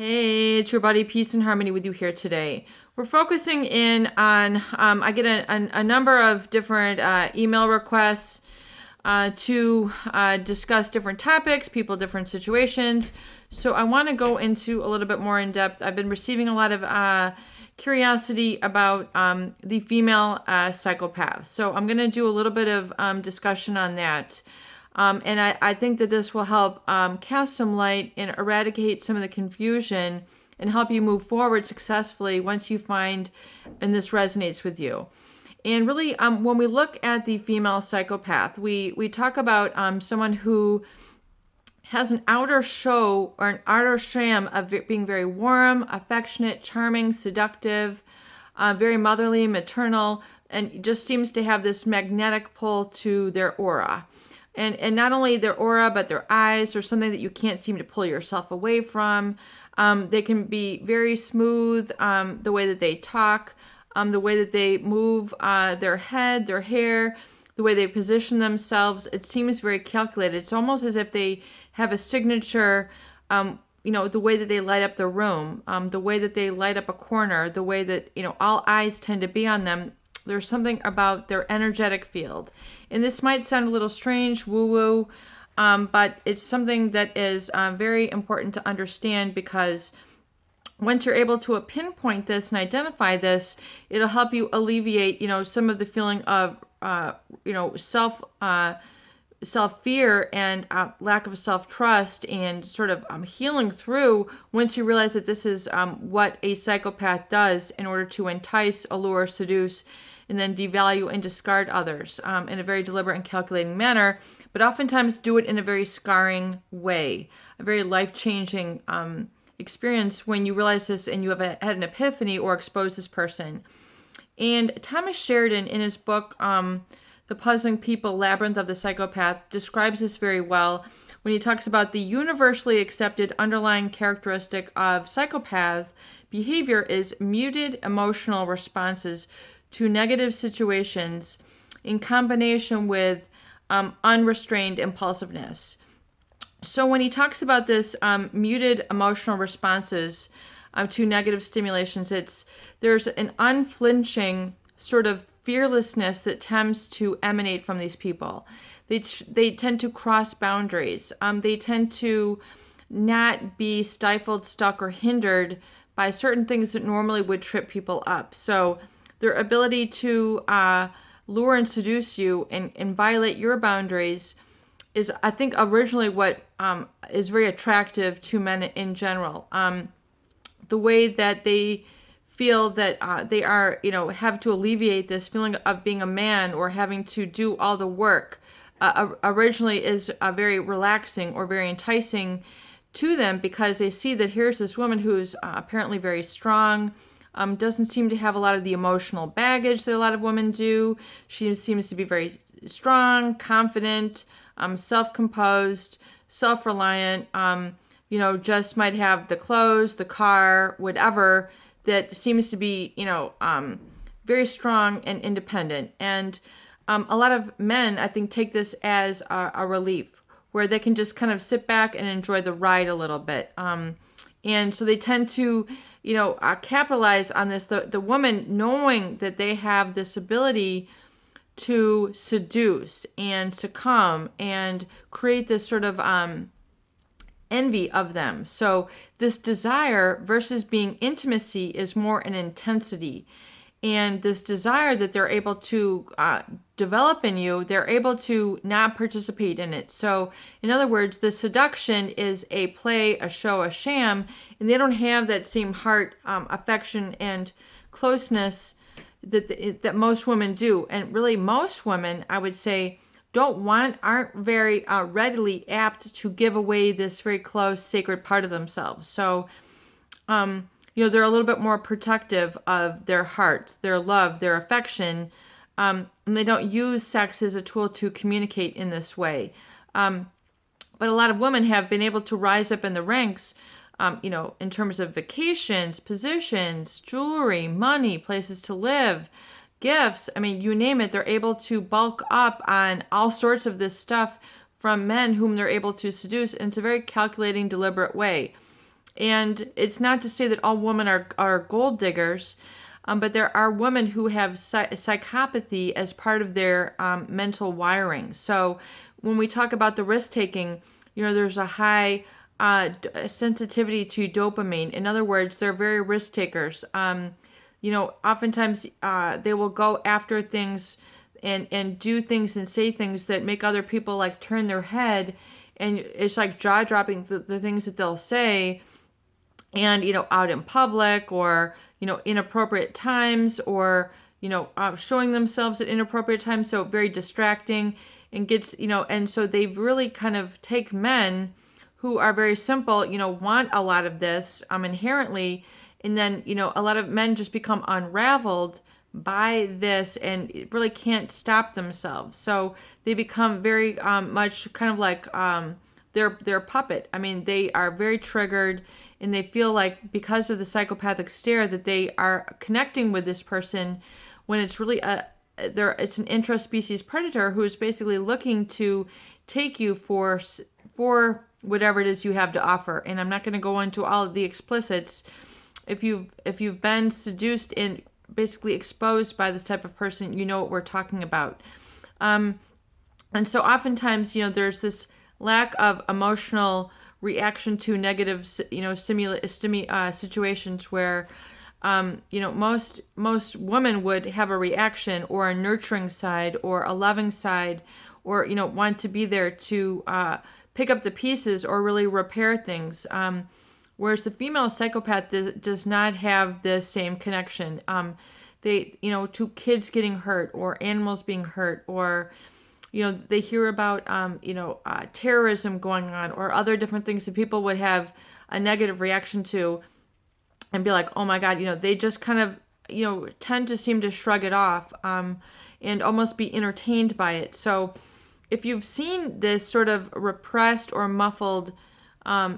Hey, it's your buddy, Peace and Harmony with you here today. We're focusing in on, I get a number of different email requests to discuss different topics, people, different situations. So I want to go into a little bit more in depth. I've been receiving a lot of curiosity about the female psychopath. So I'm going to do a little bit of discussion on that. And I think that this will help cast some light and eradicate some of the confusion and help you move forward successfully once you find and this resonates with you. And really, when we look at the female psychopath, we talk about someone who has an outer show or an outer sham of being very warm, affectionate, charming, seductive, very motherly, maternal, and just seems to have this magnetic pull to their aura. And not only their aura, but their eyes are something that you can't seem to pull yourself away from. They can be very smooth, the way that they talk, the way that they move their head, their hair, the way they position themselves. It seems very calculated. It's almost as if they have a signature, the way that they light up the room, the way that they light up a corner, the way that, all eyes tend to be on them. There's something about their energetic field. And this might sound a little strange, woo-woo, but it's something that is very important to understand, because once you're able to pinpoint this and identify this, it'll help you alleviate, some of the feeling of, self-fear and lack of self-trust, and sort of healing through once you realize that this is what a psychopath does in order to entice, allure, seduce, and then devalue and discard others in a very deliberate and calculating manner, but oftentimes do it in a very scarring way, a very life-changing experience when you realize this and you have had an epiphany or exposed this person. And Thomas Sheridan, in his book, The Puzzling People, Labyrinth of the Psychopath, describes this very well when he talks about the universally accepted underlying characteristic of psychopath behavior is muted emotional responses to negative situations in combination with unrestrained impulsiveness. So when he talks about this muted emotional responses to negative stimulations, there's an unflinching sort of fearlessness that tends to emanate from these people. They tend to cross boundaries. They tend to not be stifled, stuck, or hindered by certain things that normally would trip people up. So their ability to lure and seduce you and violate your boundaries is, I think, originally what is very attractive to men in general. The way that they feel that they are, have to alleviate this feeling of being a man or having to do all the work originally is very relaxing or very enticing to them, because they see that here's this woman who's apparently very strong, doesn't seem to have a lot of the emotional baggage that a lot of women do. She seems to be very strong, confident, self-composed, self-reliant, just might have the clothes, the car, whatever, that seems to be, very strong and independent. And a lot of men, I think, take this as a relief, where they can just kind of sit back and enjoy the ride a little bit. And so they tend to, capitalize on this. The woman, knowing that they have this ability to seduce and succumb and create this sort of envy of them. So this desire versus being intimacy is more an intensity. And this desire that they're able to develop in you, they're able to not participate in it. So, in other words, the seduction is a play, a show, a sham, and they don't have that same heart, affection, and closeness that most women do. And really, most women, I would say, aren't very readily apt to give away this very close, sacred part of themselves. So, they're a little bit more protective of their heart, their love, their affection, and they don't use sex as a tool to communicate in this way. But a lot of women have been able to rise up in the ranks, in terms of vacations, positions, jewelry, money, places to live, gifts. I mean, you name it, they're able to bulk up on all sorts of this stuff from men whom they're able to seduce. And it's a very calculating, deliberate way. And it's not to say that all women are gold diggers, but there are women who have psychopathy as part of their mental wiring. So when we talk about the risk taking, there's a high sensitivity to dopamine. In other words, they're very risk takers. Oftentimes they will go after things and do things and say things that make other people like turn their head. And it's like jaw dropping the things that they'll say, and out in public, or inappropriate times, or showing themselves at inappropriate times, so very distracting, and gets and so they really kind of take men who are very simple, want a lot of this inherently, and then a lot of men just become unraveled by this and really can't stop themselves, so they become very much kind of like their puppet. I mean, they are very triggered, and they feel like because of the psychopathic stare that they are connecting with this person, when it's really it's an intraspecies predator who is basically looking to take you for whatever it is you have to offer. And I'm not going to go into all of the explicits. If you've been seduced and basically exposed by this type of person, you know what we're talking about. And so oftentimes, there's this lack of emotional reaction to negative, situations where, most women would have a reaction, or a nurturing side, or a loving side, or, want to be there to pick up the pieces or really repair things. Whereas the female psychopath does not have the same connection. They, to kids getting hurt, or animals being hurt, or they hear about, terrorism going on, or other different things that people would have a negative reaction to, and be like, oh my God, they just kind of, tend to seem to shrug it off, and almost be entertained by it. So if you've seen this sort of repressed or muffled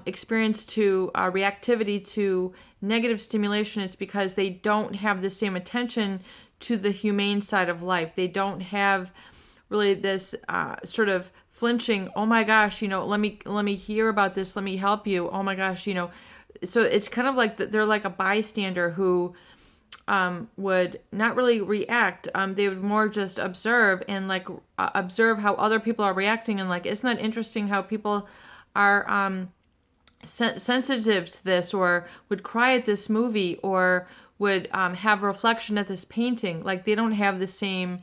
experience to reactivity to negative stimulation, it's because they don't have the same attention to the humane side of life. They don't have really this sort of flinching, oh my gosh, let me hear about this, let me help you, oh my gosh, so it's kind of like they're like a bystander who would not really react. They would more just observe, and like observe how other people are reacting, and like, isn't that interesting how people are sensitive to this, or would cry at this movie, or would have reflection at this painting. Like, they don't have the same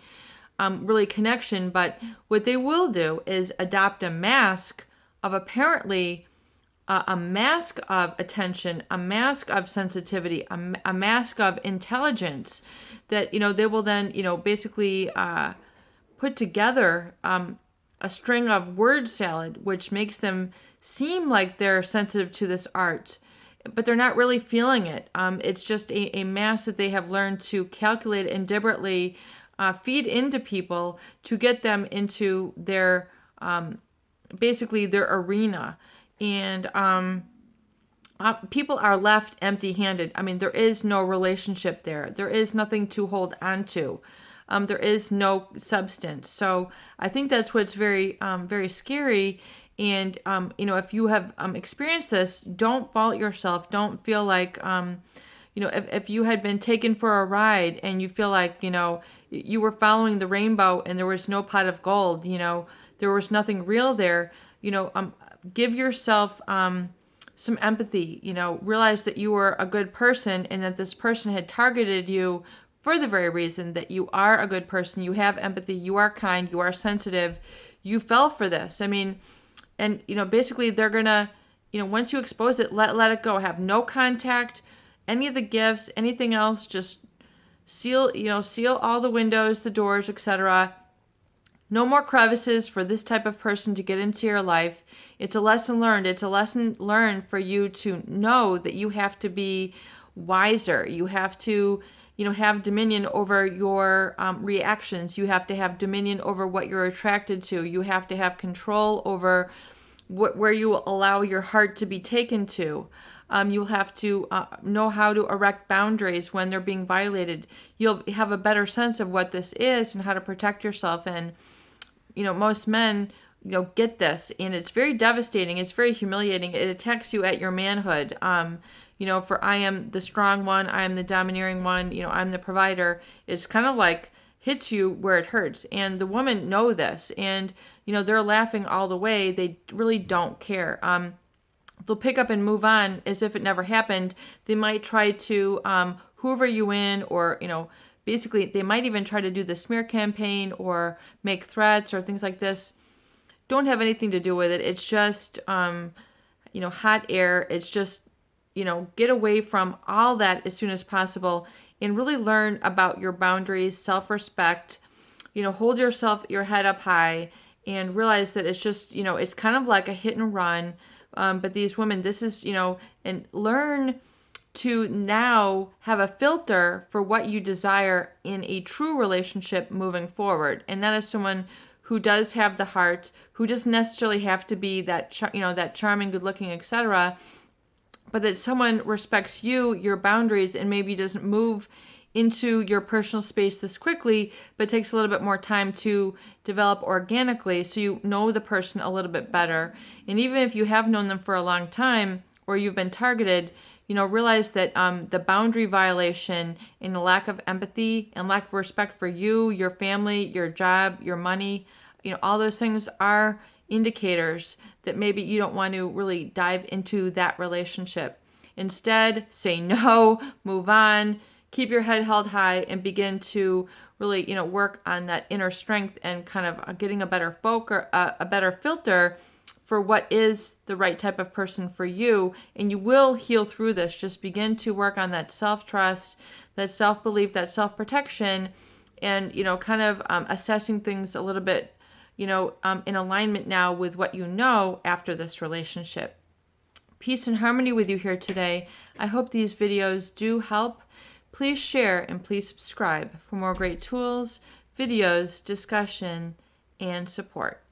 really connection, but what they will do is adopt a mask of apparently a mask of attention, a mask of sensitivity, a mask of intelligence that, they will then, basically put together a string of word salad, which makes them seem like they're sensitive to this art, but they're not really feeling it. It's just a mask that they have learned to calculate and deliberately feed into people to get them into their, basically their arena. And people are left empty-handed. I mean, there is no relationship there. There is nothing to hold on to. There is no substance. So I think that's what's very, very scary. And, if you have experienced this, don't fault yourself. Don't feel like, if you had been taken for a ride and you feel like, you were following the rainbow and there was no pot of gold, there was nothing real there, give yourself some empathy, realize that you were a good person and that this person had targeted you for the very reason that you are a good person, you have empathy, you are kind, you are sensitive, you fell for this. I mean, and, basically they're gonna, once you expose it, let it go, have no contact, any of the gifts, anything else, just seal all the windows, the doors, etc. No more crevices for this type of person to get into your life. It's a lesson learned. It's a lesson learned for you to know that you have to be wiser. You have to, have dominion over your reactions. You have to have dominion over what you're attracted to. You have to have control over where you allow your heart to be taken to. You'll have to know how to erect boundaries when they're being violated. You'll have a better sense of what this is and how to protect yourself. And, most men, get this. And it's very devastating. It's very humiliating. It attacks you at your manhood. For I am the strong one, I am the domineering one, I'm the provider. It's kind of like hits you where it hurts. And the women know this, and they're laughing all the way. They really don't care. They'll pick up and move on as if it never happened. They might try to hoover you in, or basically they might even try to do the smear campaign or make threats or things like this. Don't have anything to do with it. It's just hot air. It's just get away from all that as soon as possible, and really learn about your boundaries, self-respect, hold your head up high, and realize that it's just, it's kind of like a hit and run. But these women, this is, and learn to now have a filter for what you desire in a true relationship moving forward. And that is someone who does have the heart, who doesn't necessarily have to be that, that charming, good looking, etc., but that someone respects you, your boundaries, and maybe doesn't move into your personal space this quickly, but takes a little bit more time to develop organically, so you know the person a little bit better. And even if you have known them for a long time, or you've been targeted, realize that the boundary violation and the lack of empathy and lack of respect for you, your family, your job, your money, all those things are indicators that maybe you don't want to really dive into that relationship. Instead, say no, move on, keep your head held high, and begin to really, work on that inner strength and kind of getting a better a better filter for what is the right type of person for you. And you will heal through this. Just begin to work on that self-trust, that self-belief, that self-protection, and, kind of assessing things a little bit, in alignment now with what you know after this relationship. Peace and harmony with you here today. I hope these videos do help. Please share and please subscribe for more great tools, videos, discussion, and support.